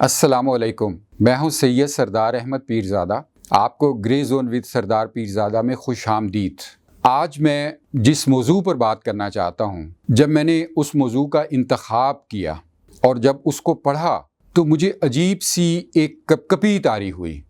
السلام علیکم، میں ہوں سید سردار احمد پیرزادہ۔ آپ کو گرے زون ود سردار پیرزادہ میں خوش آمدید۔ آج میں جس موضوع پر بات کرنا چاہتا ہوں، جب میں نے اس موضوع کا انتخاب کیا اور جب اس کو پڑھا تو مجھے عجیب سی ایک کپکپی طاری ہوئی۔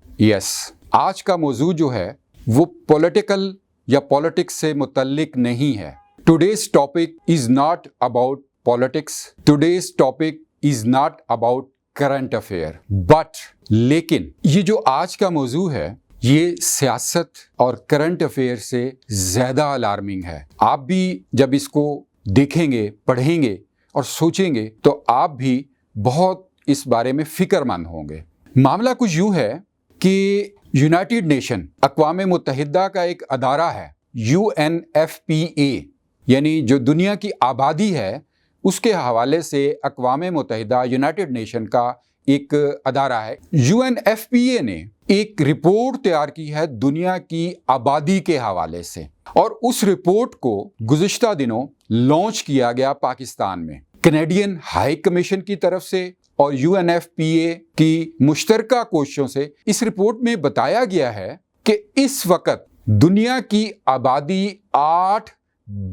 آج کا موضوع جو ہے وہ پولیٹیکل یا پالیٹکس سے متعلق نہیں ہے۔ Today's topic is not about politics. Today's topic is not about current affair. But لیکن یہ جو آج کا موضوع ہے یہ سیاست اور کرنٹ افیئر سے زیادہ الارمنگ ہے۔ آپ بھی جب اس کو دیکھیں گے، پڑھیں گے اور سوچیں گے تو آپ بھی بہت اس بارے میں فکر مند ہوں گے۔ معاملہ کچھ یوں ہے کہ یونائٹڈ نیشن، اقوام متحدہ کا ایک ادارہ ہے، UNFPA، یعنی جو دنیا کی آبادی ہے اس کے حوالے سے اقوام متحدہ یونائٹڈ نیشن کا ایک ادارہ ہے۔ UNFPA نے ایک رپورٹ تیار کی ہے دنیا کی آبادی کے حوالے سے، اور اس رپورٹ کو گزشتہ دنوں لانچ کیا گیا پاکستان میں کینیڈین ہائی کمیشن کی طرف سے اور UNFPA کی مشترکہ کوششوں سے۔ اس رپورٹ میں بتایا گیا ہے کہ اس وقت دنیا کی آبادی 8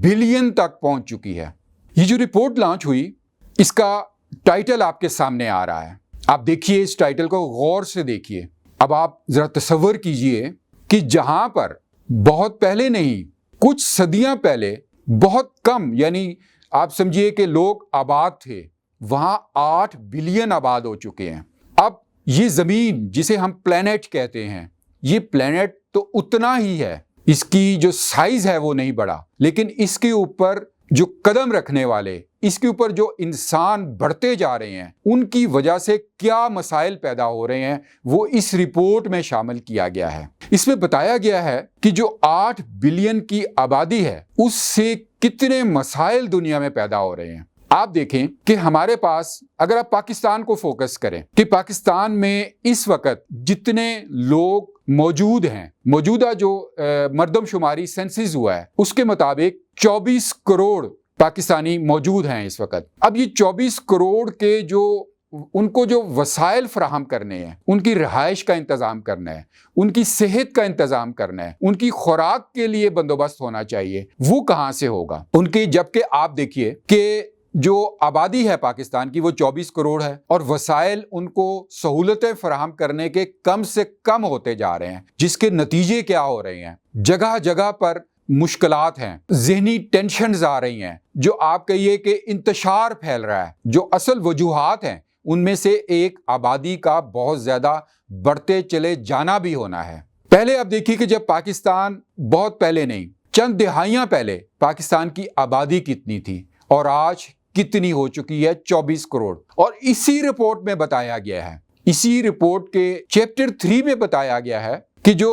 بلین تک پہنچ چکی ہے۔ یہ جو رپورٹ لانچ ہوئی، اس کا ٹائٹل آپ کے سامنے آ رہا ہے۔ آپ دیکھیے، اس ٹائٹل کو غور سے دیکھیے۔ اب آپ ذرا تصور کیجئے کہ جہاں پر بہت پہلے نہیں، کچھ صدیاں پہلے بہت کم، یعنی آپ سمجھیے کہ لوگ آباد تھے، وہاں 8 بلین آباد ہو چکے ہیں۔ اب یہ زمین جسے ہم پلینٹ کہتے ہیں، یہ پلینٹ تو اتنا ہی ہے، اس کی جو سائز ہے وہ نہیں بڑھا، لیکن اس کے اوپر جو قدم رکھنے والے، اس کے اوپر جو انسان بڑھتے جا رہے ہیں، ان کی وجہ سے کیا مسائل پیدا ہو رہے ہیں، وہ اس رپورٹ میں شامل کیا گیا ہے۔ اس میں بتایا گیا ہے کہ جو 8 بلین کی آبادی ہے، اس سے کتنے مسائل دنیا میں پیدا ہو رہے ہیں۔ آپ دیکھیں کہ ہمارے پاس، اگر آپ پاکستان کو فوکس کریں، کہ پاکستان میں اس وقت جتنے لوگ موجود ہیں، موجودہ جو مردم شماری سینسز ہوا ہے اس کے مطابق 24 کروڑ پاکستانی موجود ہیں اس وقت۔ اب یہ 24 کروڑ کے ان کو جو وسائل فراہم کرنے ہیں، ان کی رہائش کا انتظام کرنا ہے، ان کی صحت کا انتظام کرنا ہے، ان کی خوراک کے لیے بندوبست ہونا چاہیے، وہ کہاں سے ہوگا ان کی؟ جبکہ آپ دیکھیے کہ جو آبادی ہے پاکستان کی وہ 24 کروڑ ہے، اور وسائل ان کو سہولتیں فراہم کرنے کے کم سے کم ہوتے جا رہے ہیں، جس کے نتیجے کیا ہو رہے ہیں؟ جگہ جگہ پر مشکلات ہیں، ذہنی ٹینشنز آ رہی ہیں، جو آپ کہیے کہ انتشار پھیل رہا ہے۔ جو اصل وجوہات ہیں ان میں سے ایک آبادی کا بہت زیادہ بڑھتے چلے جانا بھی ہونا ہے۔ پہلے آپ دیکھیے کہ جب پاکستان، بہت پہلے نہیں، چند دہائیاں پہلے پاکستان کی آبادی کتنی تھی اور آج کتنی ہو چکی ہے؟ 24 کروڑ۔ اور اسی رپورٹ میں بتایا گیا ہے، اسی رپورٹ کے چیپٹر 3 میں بتایا گیا ہے کہ جو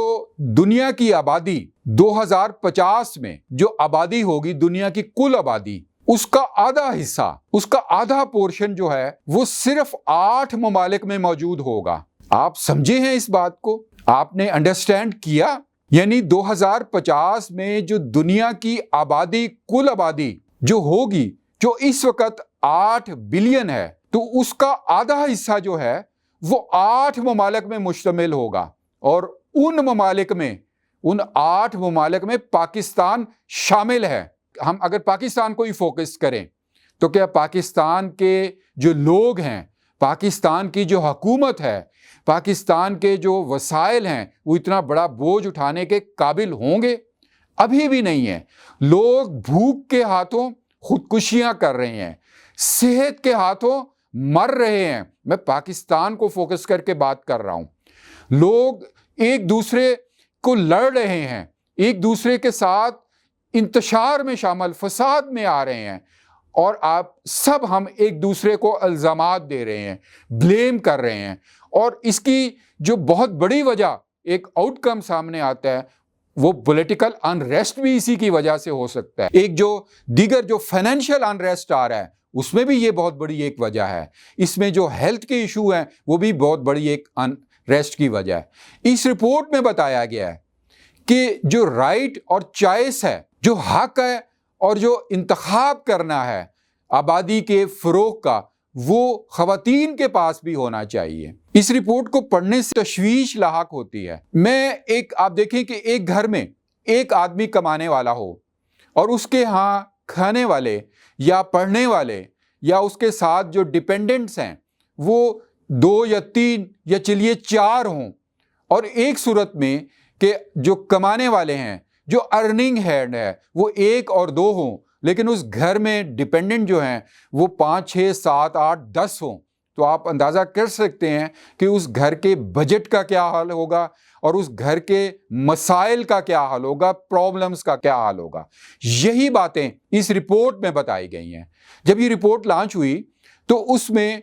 دنیا کی آبادی 2050 میں جو آبادی ہوگی، دنیا کی کل آبادی، اس کا آدھا حصہ، اس کا آدھا پورشن جو ہے وہ صرف 8 ممالک میں موجود ہوگا۔ آپ سمجھے ہیں اس بات کو؟ آپ نے انڈرسٹینڈ کیا؟ یعنی 2050 میں جو دنیا کی آبادی، کل آبادی جو ہوگی، جو اس وقت 8 بلین ہے، تو اس کا آدھا حصہ جو ہے وہ 8 ممالک میں مشتمل ہوگا، اور ان ممالک میں، ان 8 ممالک میں پاکستان شامل ہے۔ ہم اگر پاکستان کو ہی فوکس کریں تو کیا پاکستان کے جو لوگ ہیں، پاکستان کی جو حکومت ہے، پاکستان کے جو وسائل ہیں، وہ اتنا بڑا بوجھ اٹھانے کے قابل ہوں گے؟ ابھی بھی نہیں ہے۔ لوگ بھوک کے ہاتھوں خودکشیاں کر رہے ہیں، صحت کے ہاتھوں مر رہے ہیں۔ میں پاکستان کو فوکس کر کے بات کر رہا ہوں۔ لوگ ایک دوسرے کو لڑ رہے ہیں، ایک دوسرے کے ساتھ انتشار میں شامل، فساد میں آ رہے ہیں، اور آپ سب ہم ایک دوسرے کو الزامات دے رہے ہیں، بلیم کر رہے ہیں۔ اور اس کی جو بہت بڑی وجہ، ایک آؤٹ کم سامنے آتا ہے، وہ پولیٹیکل انریسٹ بھی اسی کی وجہ سے ہو سکتا ہے۔ ایک جو دیگر جو فائنینشیل انریسٹ آ رہا ہے، اس میں بھی یہ بہت بڑی ایک وجہ ہے۔ اس میں جو ہیلتھ کے ایشو ہیں، وہ بھی بہت بڑی ایک انریسٹ کی وجہ ہے۔ اس رپورٹ میں بتایا گیا ہے کہ جو رائٹ اور چوائس ہے، جو حق ہے اور جو انتخاب کرنا ہے آبادی کے فروغ کا، وہ خواتین کے پاس بھی ہونا چاہیے۔ اس رپورٹ کو پڑھنے سے تشویش لاحق ہوتی ہے۔ آپ دیکھیں کہ ایک گھر میں ایک آدمی کمانے والا ہو اور اس کے ہاں کھانے والے یا پڑھنے والے یا اس کے ساتھ جو ڈیپینڈنٹس ہیں وہ 2 یا 3 یا چلیے 4 ہوں، اور ایک صورت میں کہ جو کمانے والے ہیں، جو ارننگ ہینڈ ہے، وہ 1 اور 2 ہوں، لیکن اس گھر میں ڈیپینڈنٹ جو ہیں وہ 5 6 7 8 10 ہوں، تو آپ اندازہ کر سکتے ہیں کہ اس گھر کے بجٹ کا کیا حال ہوگا اور اس گھر کے مسائل کا کیا حال ہوگا، پرابلمز کا کیا حال ہوگا۔ یہی باتیں اس رپورٹ میں بتائی گئی ہیں۔ جب یہ رپورٹ لانچ ہوئی تو اس میں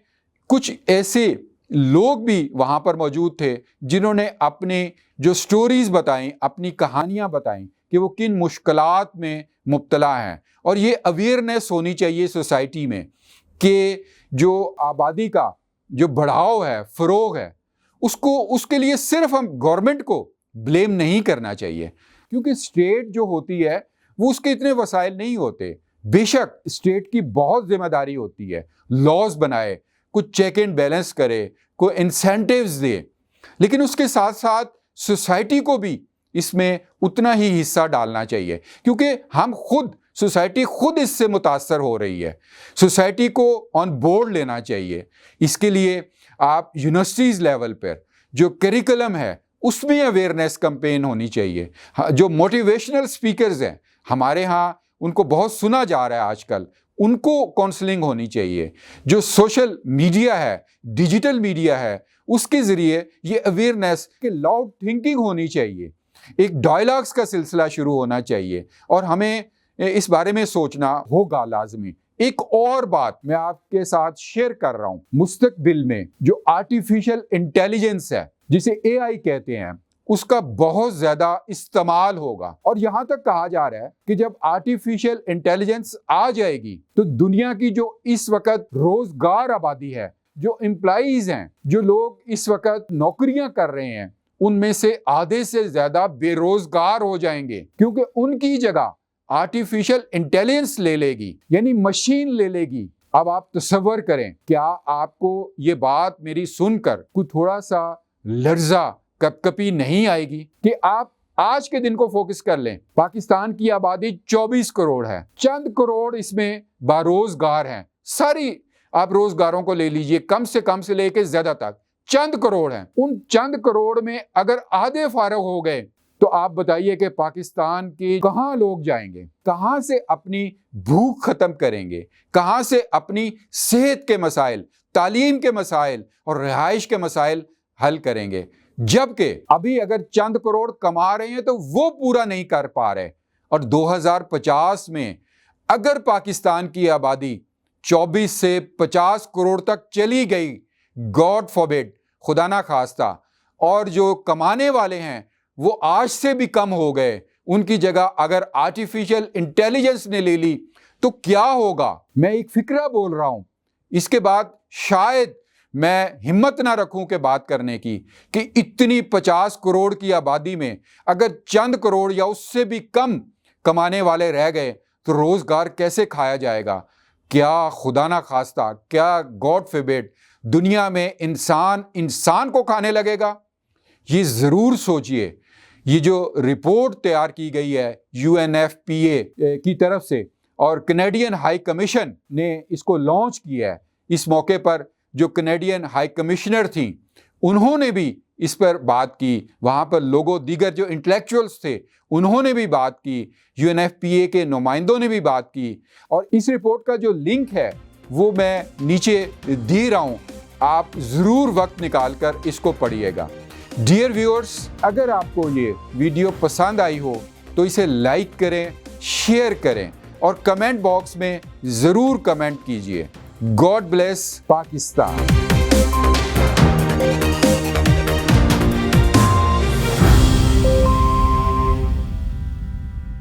کچھ ایسے لوگ بھی وہاں پر موجود تھے جنہوں نے اپنی جو سٹوریز بتائیں، اپنی کہانیاں بتائیں کہ وہ کن مشکلات میں مبتلا ہیں، اور یہ اویئرنیس ہونی چاہیے سوسائٹی میں کہ جو آبادی کا جو بڑھاؤ ہے، فروغ ہے، اس کے لیے صرف ہم گورنمنٹ کو بلیم نہیں کرنا چاہیے، کیونکہ اسٹیٹ جو ہوتی ہے وہ اس کے اتنے وسائل نہیں ہوتے۔ بے شک اسٹیٹ کی بہت ذمہ داری ہوتی ہے، لاز بنائے، کچھ چیک اینڈ بیلنس کرے، کوئی انسینٹیوز دے، لیکن اس کے ساتھ ساتھ سوسائٹی کو بھی اس میں اتنا ہی حصہ ڈالنا چاہیے، کیونکہ سوسائٹی خود اس سے متاثر ہو رہی ہے۔ سوسائٹی کو آن بورڈ لینا چاہیے۔ اس کے لیے آپ یونیورسٹیز لیول پر جو کریکولم ہے اس میں اویئرنیس کمپین ہونی چاہیے۔ جو موٹیویشنل سپیکرز ہیں ہمارے ہاں، ان کو بہت سنا جا رہا ہے آج کل، ان کو کونسلنگ ہونی چاہیے۔ جو سوشل میڈیا ہے، ڈیجیٹل میڈیا ہے، اس کے ذریعے یہ اویئرنیس کہ لاؤڈ تھنکنگ ہونی چاہیے، ایک ڈائلاگز کا سلسلہ شروع ہونا چاہیے، اور ہمیں اس بارے میں سوچنا ہوگا لازمی۔ ایک اور بات میں آپ کے ساتھ شیئر کر رہا ہوں، مستقبل میں جو آرٹیفیشل انٹیلیجنس ہے، جسے AI کہتے ہیں، اس کا بہت زیادہ استعمال ہوگا، اور یہاں تک کہا جا رہا ہے کہ جب آرٹیفیشل انٹیلیجنس آ جائے گی تو دنیا کی جو اس وقت روزگار آبادی ہے، جو امپلائیز ہیں، جو لوگ اس وقت نوکریاں کر رہے ہیں، ان میں سے آدھے سے زیادہ بے روزگار ہو جائیں گے، کیونکہ ان کی جگہ آرٹیفیشل انٹیلیجنس لے لے گی، یعنی مشین لے لے گی۔ اب آپ تصور کریں، کیا آپ کو یہ بات میری سن کر کوئی تھوڑا سا لرزہ، کپکپی نہیں آئے گی کہ آپ آج کے دن کو فوکس کر لیں؟ پاکستان کی آبادی 24 کروڑ ہے، چند کروڑ اس میں باروزگار ہیں، ساری آپ روزگاروں کو لے لیجئے، کم سے لے کے زیادہ تک چند کروڑ ہیں۔ ان چند کروڑ میں اگر آدھے فارغ ہو گئے تو آپ بتائیے کہ پاکستان کے کہاں لوگ جائیں گے، کہاں سے اپنی بھوک ختم کریں گے، کہاں سے اپنی صحت کے مسائل، تعلیم کے مسائل اور رہائش کے مسائل حل کریں گے؟ جبکہ ابھی اگر چند کروڑ کما رہے ہیں تو وہ پورا نہیں کر پا رہے، اور 2050 میں اگر پاکستان کی آبادی 24 سے 50 کروڑ تک چلی گئی، گاڈ فاربڈ، خدا نہ خواستہ، اور جو کمانے والے ہیں وہ آج سے بھی کم ہو گئے، ان کی جگہ اگر آرٹیفیشل انٹیلیجنس نے لے لی تو کیا ہوگا؟ میں ایک فکرہ بول رہا ہوں، اس کے بعد شاید میں ہمت نہ رکھوں کہ بات کرنے کی، کہ اتنی 50 کروڑ کی آبادی میں اگر چند کروڑ یا اس سے بھی کم کمانے والے رہ گئے تو روزگار کیسے کھایا جائے گا؟ کیا خدا نہ خواستہ، کیا گاڈ فاربڈ دنیا میں انسان کو کھانے لگے گا؟ یہ ضرور سوچئے۔ یہ جو رپورٹ تیار کی گئی ہے UNFPA کی طرف سے، اور کینیڈین ہائی کمیشن نے اس کو لانچ کیا ہے، اس موقع پر جو کینیڈین ہائی کمشنر تھیں انہوں نے بھی اس پر بات کی، وہاں پر لوگوں، دیگر جو انٹلیکچوئلز تھے انہوں نے بھی بات کی، UNFPA کے نمائندوں نے بھی بات کی، اور اس رپورٹ کا جو لنک ہے وہ میں نیچے دے رہا ہوں، آپ ضرور وقت نکال کر اس کو پڑھیے گا۔ ڈیئر ویورز، اگر آپ کو یہ ویڈیو پسند آئی ہو تو اسے لائک کریں، شیئر کریں، اور کمنٹ باکس میں ضرور کمنٹ کیجئے۔ God bless Pakistan.